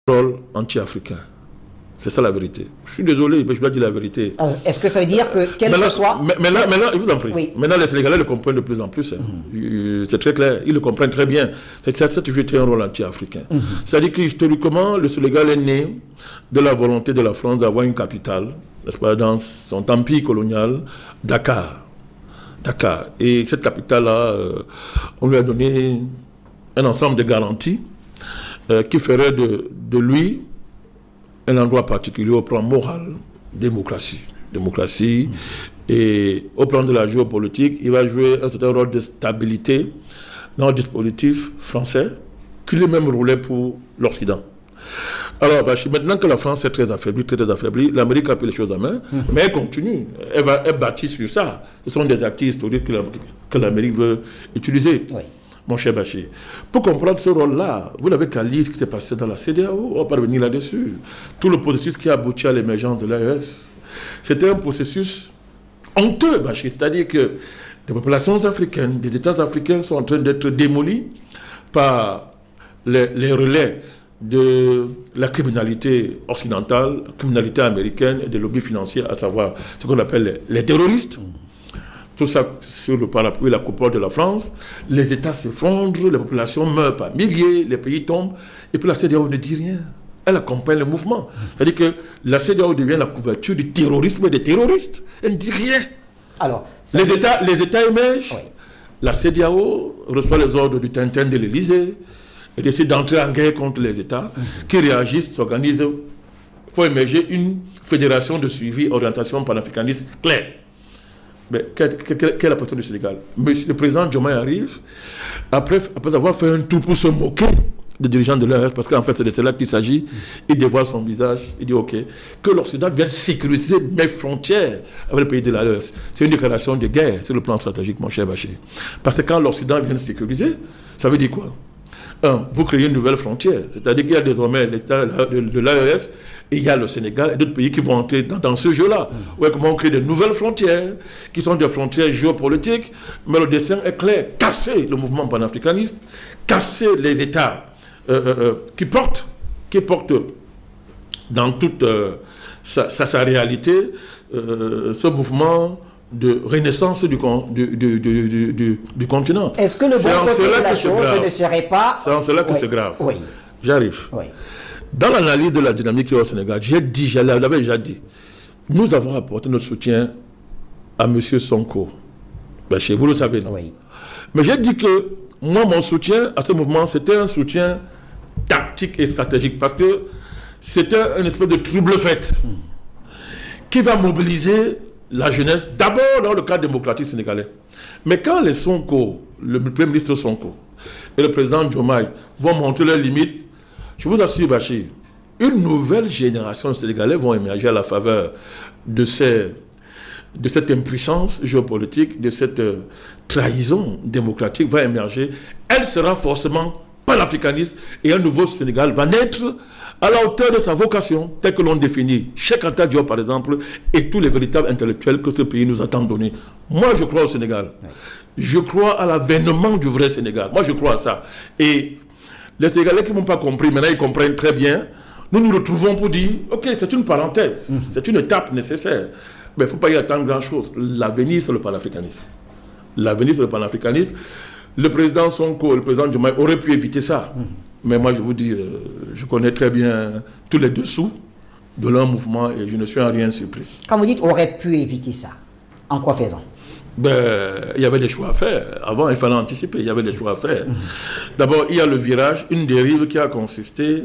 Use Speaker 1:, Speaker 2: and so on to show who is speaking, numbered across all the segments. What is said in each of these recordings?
Speaker 1: rôle anti-africain. C'est ça la vérité. Je suis désolé, mais je dois dire la vérité.
Speaker 2: Est-ce que ça veut dire que, quel que soit...
Speaker 1: Maintenant, je vous en prie.
Speaker 2: Oui.
Speaker 1: Maintenant, les Sénégalais le comprennent de plus en plus. C'est très clair. Ils le comprennent très bien. Ça a toujours été un rôle anti-africain. C'est-à-dire qu'historiquement, le Sénégal est né de la volonté de la France d'avoir une capitale, n'est-ce pas, dans son empire colonial, Dakar. Et cette capitale-là, on lui a donné un ensemble de garanties qui ferait de lui un endroit particulier au plan moral, démocratie. Et au plan de la géopolitique, il va jouer un certain rôle de stabilité dans le dispositif français, qui lui-même roulait pour l'Occident. Alors, maintenant que la France est très affaiblie, l'Amérique a pris les choses en main, mais elle continue. Elle bâtit sur ça. Ce sont des acquis historiques que l'Amérique veut utiliser. Oui. Mon cher Bachir, pour comprendre ce rôle-là, vous n'avez qu'à lire ce qui s'est passé dans la CEDEAO. On va pas revenir là-dessus. Tout le processus qui a abouti à l'émergence de l'AES, c'était un processus honteux, Bachir. C'est-à-dire que les populations africaines, les États africains sont en train d'être démolis par les relais de la criminalité occidentale, la criminalité américaine et des lobbies financiers, à savoir ce qu'on appelle les terroristes. Tout ça sur le parapluie, la coupole de la France. Les États s'effondrent, les populations meurent par milliers, les pays tombent. Et puis la CEDEAO ne dit rien. Elle accompagne le mouvement. C'est-à-dire que la CEDEAO devient la couverture du terrorisme et des terroristes. Elle ne dit rien. Alors, les États émergent. Oui. La CEDEAO reçoit les ordres du Tintin de l'Élysée et décide d'entrer en guerre contre les États qui réagissent, s'organisent. Il faut émerger une fédération de suivi, orientation panafricaniste claire. Mais quelle est la position du Sénégal? Le président Diomaye arrive, après avoir fait un tour pour se moquer des dirigeants de l'AES, parce qu'en fait c'est de cela qu'il s'agit, il dévoile son visage, il dit ok, que l'Occident vienne sécuriser mes frontières avec le pays de l'AES. C'est une déclaration de guerre sur le plan stratégique, mon cher Bachir. Parce que quand l'Occident vient sécuriser, ça veut dire quoi? Vous créez une nouvelle frontière, c'est-à-dire qu'il y a désormais l'État de l'AES et il y a le Sénégal et d'autres pays qui vont entrer dans ce jeu-là. Ouais, comment on crée de nouvelles frontières qui sont des frontières géopolitiques, mais le dessin est clair, casser le mouvement panafricaniste, casser les États qui portent dans toute sa réalité ce mouvement de renaissance du continent.
Speaker 2: Est-ce que le bon côté de la chose ne serait pas...
Speaker 1: C'est en cela que c'est grave.
Speaker 2: Oui.
Speaker 1: J'arrive.
Speaker 2: Oui.
Speaker 1: Dans l'analyse de la dynamique au Sénégal, je l'avais déjà dit, nous avons apporté notre soutien à M. Sonko. Bachir, vous le savez, non? Oui. Mais j'ai dit que moi, mon soutien à ce mouvement, c'était un soutien tactique et stratégique, parce que c'était une espèce de triple fête qui va mobiliser la jeunesse, d'abord dans le cadre démocratique sénégalais. Mais quand les Sonko, le Premier ministre Sonko et le président Diomaye vont montrer leurs limites, je vous assure, Bachir, une nouvelle génération de Sénégalais vont émerger à la faveur de cette impuissance géopolitique, de cette trahison démocratique va émerger. Elle sera forcément panafricaniste et un nouveau Sénégal va naître à la hauteur de sa vocation, telle que l'on définit Cheikh Anta Diop, par exemple, et tous les véritables intellectuels que ce pays nous a tant donnés. Moi, je crois au Sénégal. Oui. Je crois à l'avènement du vrai Sénégal. Moi, je crois à ça. Et les Sénégalais qui ne m'ont pas compris, maintenant, ils comprennent très bien. Nous nous retrouvons pour dire, ok, c'est une parenthèse, c'est une étape nécessaire. Mais il ne faut pas y attendre grand-chose. L'avenir, c'est le panafricanisme. L'avenir, c'est le panafricanisme. Le président Sonko, le président Diomaye auraient pu éviter ça. Mais moi, je vous dis, je connais très bien tous les dessous de leur mouvement et je ne suis en rien surpris.
Speaker 2: Quand vous dites aurait pu éviter ça, en quoi faisant?
Speaker 1: Il y avait des choix à faire. Avant, il fallait anticiper, il y avait des choix à faire. D'abord, il y a le virage, une dérive qui a consisté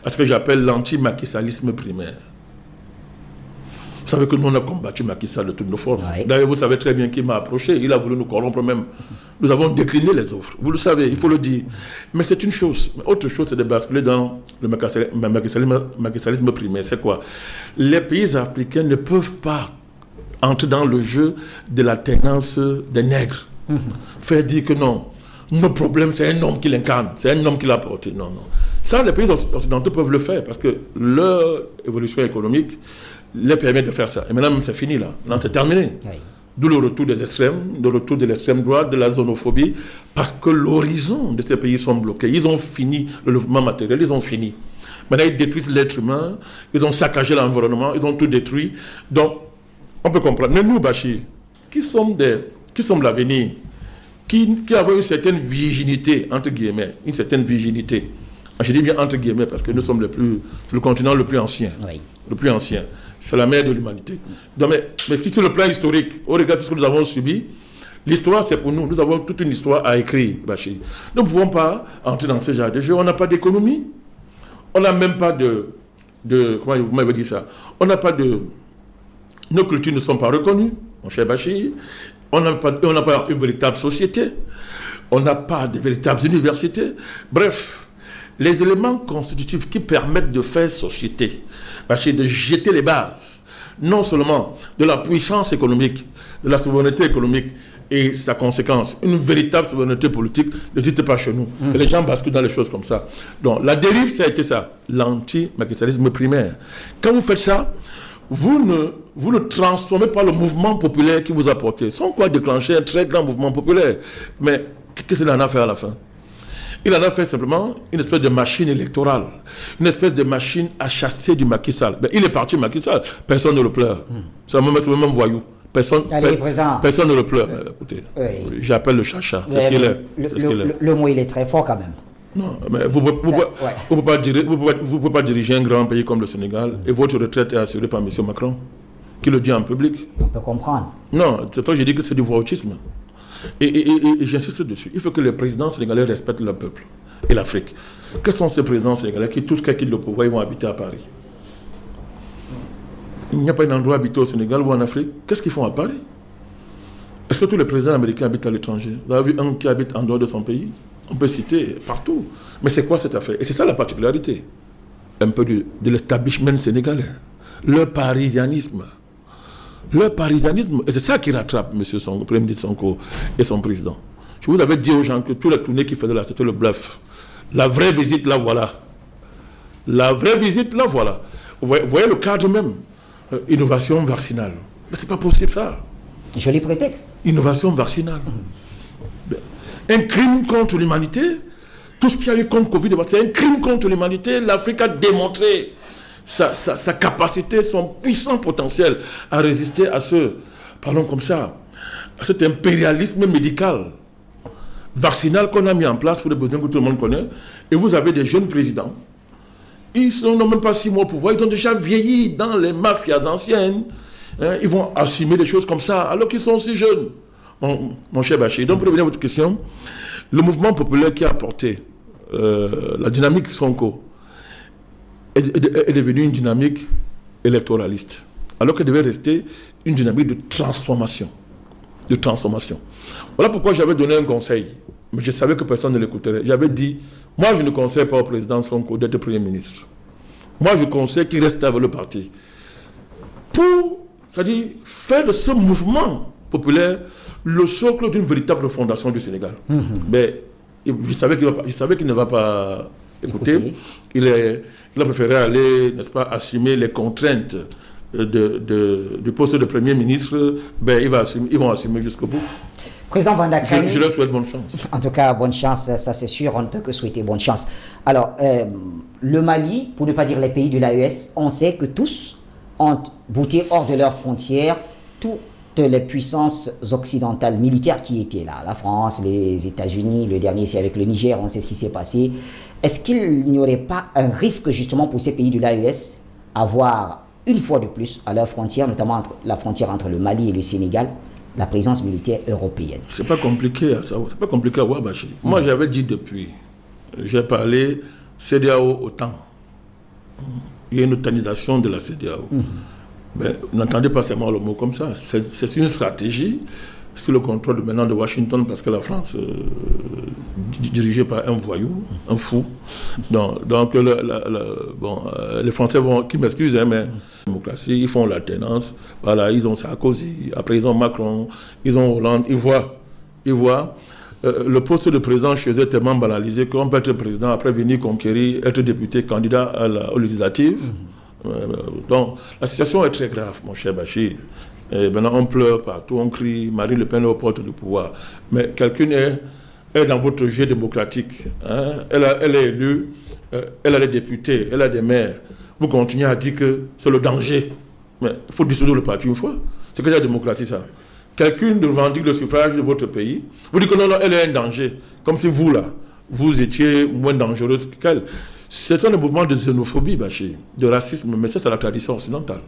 Speaker 1: à ce que j'appelle l'anti-maquissalisme primaire. Vous savez que nous, on a combattu Macky Sall de toutes nos forces. Oui. D'ailleurs, vous savez très bien qu'il m'a approché. Il a voulu nous corrompre même. Nous avons décliné les offres. Vous le savez, il faut le dire. Mais c'est une chose. Autre chose, c'est de basculer dans le maquissalisme primaire. C'est quoi? Les pays africains ne peuvent pas entrer dans le jeu de la tenance des nègres. Faire dire que non, nos problèmes, c'est un homme qui l'incarne. C'est un homme qui l'a porté. Non, non. Ça, les pays occidentaux peuvent le faire parce que leur évolution économique les permet de faire ça. Et maintenant, c'est fini là. Non, c'est terminé. Oui. D'où le retour des extrêmes, le retour de l'extrême droite, de la xénophobie, parce que l'horizon de ces pays sont bloqués. Ils ont fini le développement matériel, ils ont fini. Maintenant, ils détruisent l'être humain, ils ont saccagé l'environnement, ils ont tout détruit. Donc, on peut comprendre. Mais nous, Bachir, qui sommes l'avenir, qui avons une certaine virginité, entre guillemets, une certaine virginité. Je dis bien entre guillemets parce que nous sommes c'est le continent le plus ancien. Oui. Le plus ancien. C'est la mère de l'humanité. Mais si sur le plan historique, au regard de ce que nous avons subi, l'histoire, c'est pour nous. Nous avons toute une histoire à écrire, Bachir. Nous ne pouvons pas entrer dans ce genre de jeu. On n'a pas d'économie. On n'a même pas comment vous m'avez dit ça? On n'a pas de... Nos cultures ne sont pas reconnues, mon cher Bachir. On n'a pas une véritable société. On n'a pas de véritables universités. Bref, les éléments constitutifs qui permettent de faire société, Bachir, de jeter les bases, non seulement de la puissance économique, de la souveraineté économique et sa conséquence, une véritable souveraineté politique n'existe pas chez nous. Et les gens basculent dans les choses comme ça. Donc la dérive, ça a été ça, l'anti-machiavélisme primaire. Quand vous faites ça, vous ne transformez pas le mouvement populaire qui vous a porté. Sans quoi déclencher un très grand mouvement populaire. Mais qu'est-ce qu'il en a fait à la fin? Il en a fait simplement une espèce de machine électorale, une espèce de machine à chasser du Macky Sall. Ben, il est parti, Macky Sall, personne ne le pleure. C'est le même voyou. Personne ne le pleure. Ben, écoutez, oui. J'appelle le chacha, c'est ce qu'il est.
Speaker 2: Le mot, il est très fort quand même.
Speaker 1: Non, mais vous ne pouvez pas diriger un grand pays comme le Sénégal et votre retraite est assurée par M. Macron, qui le dit en public.
Speaker 2: On peut comprendre.
Speaker 1: Non, c'est toi que j'ai dit que c'est du voyoutisme. Et j'insiste dessus. Il faut que les présidents sénégalais respectent le peuple et l'Afrique. Quels sont ces présidents sénégalais qui, tous qui quittent le pouvoir, ils vont habiter à Paris? Il n'y a pas un endroit habité au Sénégal ou en Afrique. Qu'est-ce qu'ils font à Paris? Est-ce que tous les présidents américains habitent à l'étranger? Vous avez vu un qui habite en dehors de son pays? On peut citer partout. Mais c'est quoi cette affaire? Et c'est ça la particularité. Un peu de l'establishment sénégalais. Le parisianisme. Le parisianisme, et c'est ça qui rattrape M. Sonko, Premier ministre Sonko et son président. Je vous avais dit aux gens que toute la tournée qu'ils faisaient là, c'était le bluff. La vraie visite, là, voilà. La vraie visite, là, voilà. Vous voyez le cadre même. Innovation vaccinale. Mais c'est pas possible, ça.
Speaker 2: Joli prétexte.
Speaker 1: Innovation vaccinale. Un crime contre l'humanité. Tout ce qu'il y a eu contre Covid, c'est un crime contre l'humanité. L'Afrique a démontré sa capacité, son puissant potentiel à résister à parlons comme ça, à cet impérialisme médical, vaccinal qu'on a mis en place pour les besoins que tout le monde connaît. Et vous avez des jeunes présidents, ils n'ont même pas 6 mois au pouvoir, ils ont déjà vieilli dans les mafias anciennes. Hein, ils vont assumer des choses comme ça, alors qu'ils sont si jeunes. Mon cher Bachir, donc pour revenir à votre question, le mouvement populaire qui a apporté la dynamique Sonko, est devenue une dynamique électoraliste, alors qu'elle devait rester une dynamique de transformation. Voilà pourquoi j'avais donné un conseil, mais je savais que personne ne l'écouterait. J'avais dit, moi je ne conseille pas au président Sonko d'être Premier ministre. Moi je conseille qu'il reste avec le parti. Pour, c'est-à-dire, faire de ce mouvement populaire le socle d'une véritable fondation du Sénégal. Mais je savais qu'il ne va pas écouter. Il a préféré aller, n'est-ce pas, assumer les contraintes du poste de Premier ministre. Ben, ils vont assumer jusqu'au bout.
Speaker 2: Président Vanda Kani,
Speaker 1: je leur souhaite bonne chance.
Speaker 2: En tout cas, bonne chance, ça c'est sûr, on ne peut que souhaiter bonne chance. Alors, le Mali, pour ne pas dire les pays de l'AES, on sait que tous ont bouté hors de leurs frontières toutes les puissances occidentales militaires qui étaient là. La France, les États-Unis, le dernier c'est avec le Niger, on sait ce qui s'est passé. Est-ce qu'il n'y aurait pas un risque justement pour ces pays de l'AES à voir une fois de plus à leurs frontières, notamment la frontière entre le Mali et le Sénégal, la présence militaire européenne? C'est pas compliqué
Speaker 1: à savoir, c'est pas compliqué à voir, Bachir. Moi j'avais dit depuis, j'ai parlé CEDEAO OTAN. Il y a une otanisation de la CEDEAO. Ben, n'entendez pas seulement le mot comme ça. C'est une stratégie sous le contrôle maintenant de Washington parce que la France dirigée par un voyou, un fou. Donc les Français vont, qui m'excusent, mais démocratie, ils font l'alternance. Voilà, ils ont Sarkozy, après ils ont Macron, ils ont Hollande, ils voient le poste de président chez eux est tellement banalisé qu'on peut être président après venir conquérir, être député, candidat aux législatives. Donc la situation est très grave, mon cher Bachir. Et maintenant on pleure partout, on crie, Marine Le Pen est aux portes du pouvoir. Mais quelqu'un est est dans votre jeu démocratique. Hein. Elle est élue, elle a des députés, elle a des maires. Vous continuez à dire que c'est le danger. Mais il faut dissoudre le parti une fois. C'est que la démocratie, ça. Quelqu'un revendique le suffrage de votre pays. Vous dites que non, elle est un danger. Comme si vous, là, vous étiez moins dangereuse qu'elle. C'est un mouvement de xénophobie, Bachir, de racisme, mais ça, c'est la tradition occidentale.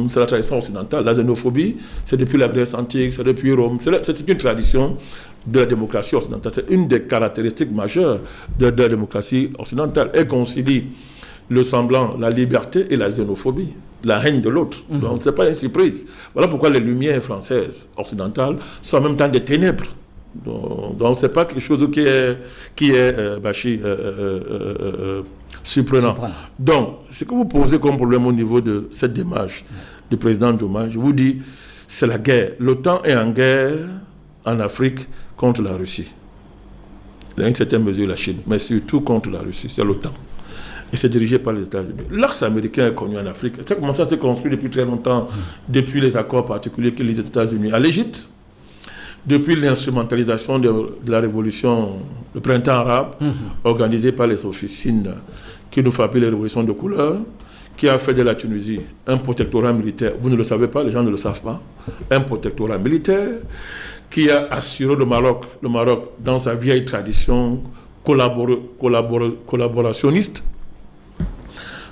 Speaker 1: C'est la tradition occidentale. La xénophobie, c'est depuis la Grèce antique, c'est depuis Rome. C'est une tradition de la démocratie occidentale. C'est une des caractéristiques majeures de la démocratie occidentale. Elle concilie le semblant, la liberté et la xénophobie, la haine de l'autre. Donc, ce n'est pas une surprise. Voilà pourquoi les lumières françaises, occidentales, sont en même temps des ténèbres. Donc ce n'est pas quelque chose qui est Bachir, surprenant. Donc, ce que vous posez comme problème au niveau de cette démarche du président Diomaye, je vous dis, c'est la guerre. L'OTAN est en guerre en Afrique contre la Russie. Dans une certaine mesure, la Chine, mais surtout contre la Russie, c'est l'OTAN. Et c'est dirigé par les États-Unis. L'axe américain est connu en Afrique. Ça a commencé à se construire depuis très longtemps, depuis les accords particuliers que les États-Unis à l'Égypte, depuis l'instrumentalisation de la révolution, le printemps arabe, organisée par les officines qui nous frappaient les révolutions de couleur, qui a fait de la Tunisie un protectorat militaire. Vous ne le savez pas, les gens ne le savent pas. Un protectorat militaire qui a assuré le Maroc dans sa vieille tradition collaborationniste,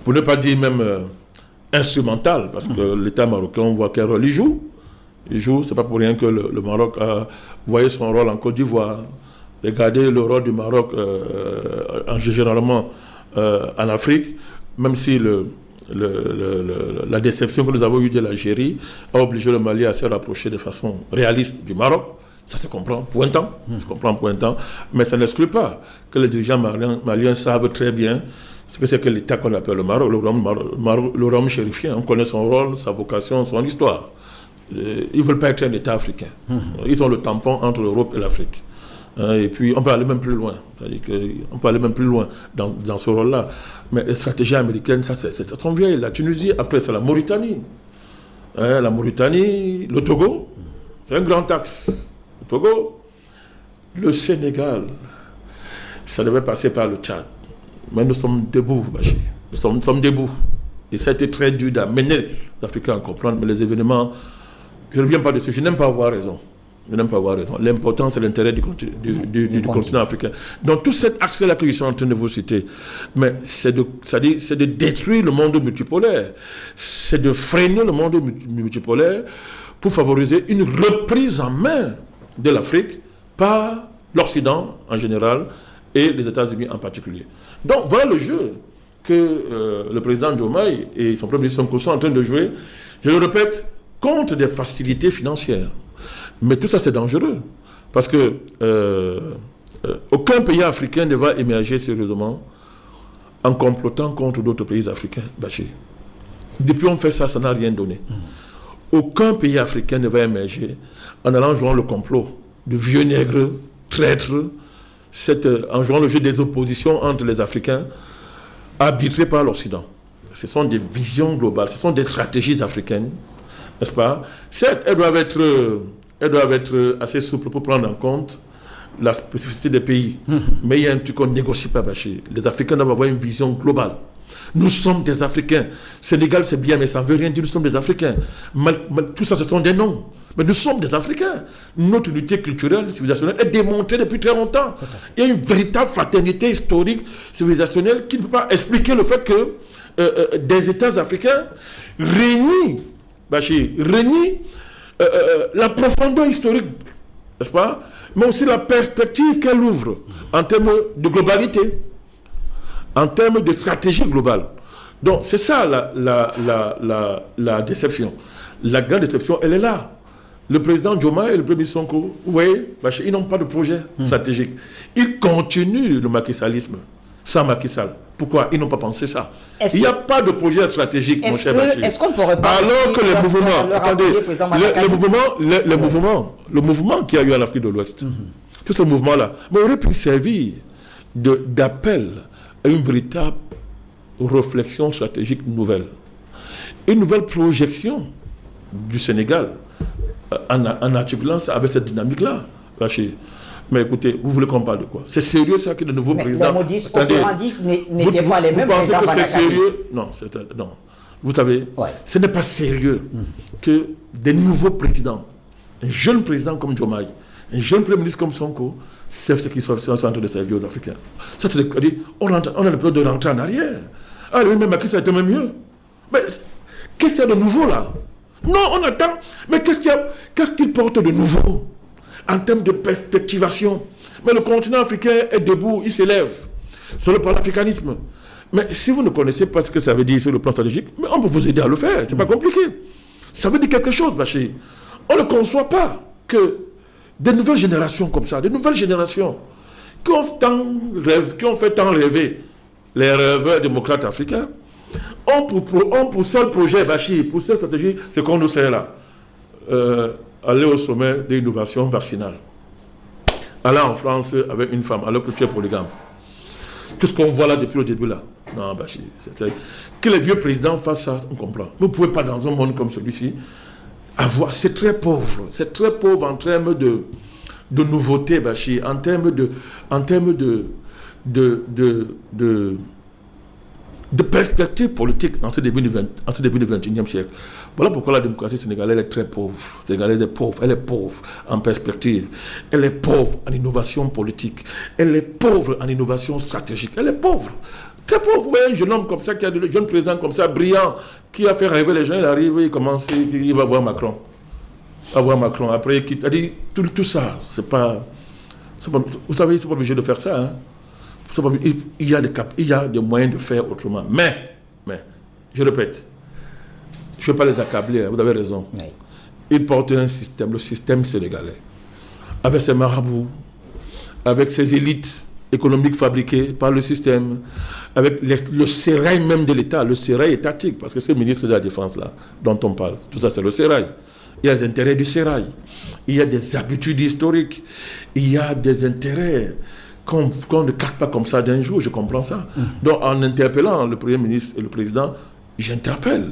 Speaker 1: pour ne pas dire même instrumental, parce que l'État marocain, on voit quel rôle il joue. Il joue, c'est pas pour rien que le Maroc a voyé son rôle en Côte d'Ivoire. Regardez le rôle du Maroc généralement en Afrique, même si la déception que nous avons eue de l'Algérie a obligé le Mali à se rapprocher de façon réaliste du Maroc. Ça se comprend pour un temps, mais ça n'exclut pas que les dirigeants maliens savent très bien ce que c'est que l'État qu'on appelle le Maroc, le royaume chérifien. On connaît son rôle, sa vocation, son histoire. Ils ne veulent pas être un État africain. Ils ont le tampon entre l'Europe et l'Afrique. Et puis, on peut aller même plus loin. C'est-à-dire qu'on peut aller même plus loin dans ce rôle-là. Mais les stratégies américaines, ça, c'est trop vieille. La Tunisie, après, c'est la Mauritanie. La Mauritanie, le Togo, c'est un grand axe. Le Togo, le Sénégal, ça devait passer par le Tchad. Mais nous sommes debout, Bachir. Nous sommes debout. Et ça a été très dur d'amener les Africains à comprendre. Mais les événements... Je ne reviens pas dessus, je n'aime pas avoir raison. L'important, c'est l'intérêt du continent africain. Donc, tout cet axe-là que je suis en train de vous citer, mais c'est de détruire le monde multipolaire. C'est de freiner le monde multipolaire pour favoriser une reprise en main de l'Afrique par l'Occident en général et les États-Unis en particulier. Donc, voilà le jeu que le président Diomaye et son premier ministre sont en train de jouer. Je le répète, contre des facilités financières. Mais tout ça, c'est dangereux. Parce que aucun pays africain ne va émerger sérieusement en complotant contre d'autres pays africains. Bachir. Depuis on fait ça, ça n'a rien donné. Aucun pays africain ne va émerger en allant jouer le complot de vieux nègres, traîtres, en jouant le jeu des oppositions entre les Africains, arbitrés par l'Occident. Ce sont des visions globales, ce sont des stratégies africaines. N'est-ce pas? Certes, elles doivent être assez souples pour prendre en compte la spécificité des pays. Mais il y a un truc qu'on ne négocie pas, Bachir. Les Africains doivent avoir une vision globale. Nous sommes des Africains. Sénégal, c'est bien, mais ça ne veut rien dire. Nous sommes des Africains. Tout ça, ce sont des noms. Mais nous sommes des Africains. Notre unité culturelle, civilisationnelle est démontrée depuis très longtemps. Il y a une véritable fraternité historique, civilisationnelle qui ne peut pas expliquer le fait que des États africains réunissent Bachir, renie la profondeur historique, n'est-ce pas? Mais aussi la perspective qu'elle ouvre en termes de globalité, en termes de stratégie globale. Donc, c'est ça la déception. La grande déception, elle est là. Le président Diomaye et le premier ministre Sonko, vous voyez, Bachir, ils n'ont pas de projet stratégique. Ils continuent le macky-sallisme sans Macky Sall. Pourquoi ils n'ont pas pensé ça? Il n'y a pas de projet stratégique, mon cher Bachir.
Speaker 2: Est-ce qu'on pourrait pas...
Speaker 1: Alors que les mouvements... Attendez, le mouvement qu'il y a eu en Afrique de l'Ouest, tout ce mouvement-là, aurait pu servir d'appel à une véritable réflexion stratégique nouvelle. Une nouvelle projection du Sénégal en articulant ça avec cette dynamique-là, Bachir. Mais écoutez, vous voulez qu'on parle de quoi? C'est sérieux ça que de nouveaux présidents...
Speaker 2: Les modistes opérandistes n'étaient pas les mêmes.
Speaker 1: Vous pensez que c'est sérieux? Non, non. Vous savez, ce n'est pas sérieux que des nouveaux présidents, un jeune président comme Diomaye, un jeune premier ministre comme Sonko, savent ce qu'ils sont en train de servir aux Africains. Ça, c'est-à-dire, on a le peur de rentrer en arrière. Ah, même Macky, ça a été même mieux. Mais qu'est-ce qu'il y a de nouveau là? Non, on attend. Mais qu'est-ce qu'il porte de nouveau en termes de perspectivation? Mais le continent africain est debout, il s'élève. C'est le panafricanisme. Mais si vous ne connaissez pas ce que ça veut dire sur le plan stratégique, mais on peut vous aider à le faire. C'est pas compliqué. Ça veut dire quelque chose, Bachir. On ne conçoit pas que des nouvelles générations comme ça, des nouvelles générations qui ont fait tant rêver les rêveurs démocrates africains, ont pour seul projet, Bachir, pour seule stratégie, c'est qu'on nous sert là. Aller au sommet de l'innovation vaccinale. Aller en France avec une femme, alors que tu es polygame. Tout ce qu'on voit là depuis le début là. Non, Bachir, que les vieux présidents fassent ça, on comprend. Vous ne pouvez pas, dans un monde comme celui-ci, avoir... C'est très pauvre. C'est très pauvre en termes de nouveauté, Bachir, en termes de perspective politique en ce début du XXIe siècle. Voilà pourquoi la démocratie sénégalaise est très pauvre. La sénégalaise est pauvre. Elle est pauvre en perspective. Elle est pauvre en innovation politique. Elle est pauvre en innovation stratégique. Elle est pauvre. Très pauvre. Vous voyez un jeune homme comme ça, qui a un jeune président comme ça, brillant, qui a fait rêver les gens, il arrive, il commence, il va voir Macron. Il va voir Macron. Après, il quitte. Tout ça, c'est pas... Vous savez, c'est pas obligé de faire ça, hein. Il y a des moyens de faire autrement. Mais, je répète, je ne vais pas les accabler, vous avez raison. Oui. Ils portent un système, le système sénégalais, avec ses marabouts, avec ses élites économiques fabriquées par le système, avec le sérail même de l'État, le sérail étatique, parce que c'est le ministre de la Défense là, dont on parle, tout ça c'est le sérail. Il y a les intérêts du sérail, il y a des habitudes historiques, il y a des intérêts qu'on ne casse pas comme ça d'un jour, je comprends ça. Donc en interpellant le Premier ministre et le Président, j'interpelle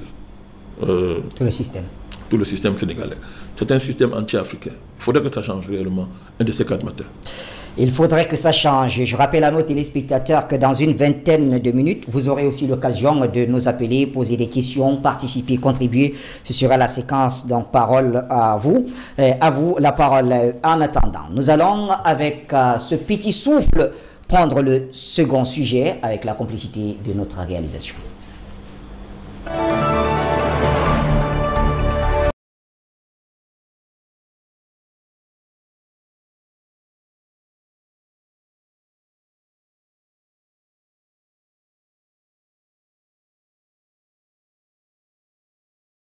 Speaker 2: tout le système.
Speaker 1: Tout le système sénégalais. C'est un système anti-africain. Il faudrait que ça change réellement, un de ces 4 matins.
Speaker 2: Il faudrait que ça change. Je rappelle à nos téléspectateurs que dans une vingtaine de minutes, vous aurez aussi l'occasion de nous appeler, poser des questions, participer, contribuer. Ce sera la séquence, donc parole à vous. À vous la parole. En attendant, nous allons avec ce petit souffle prendre le second sujet avec la complicité de notre réalisation.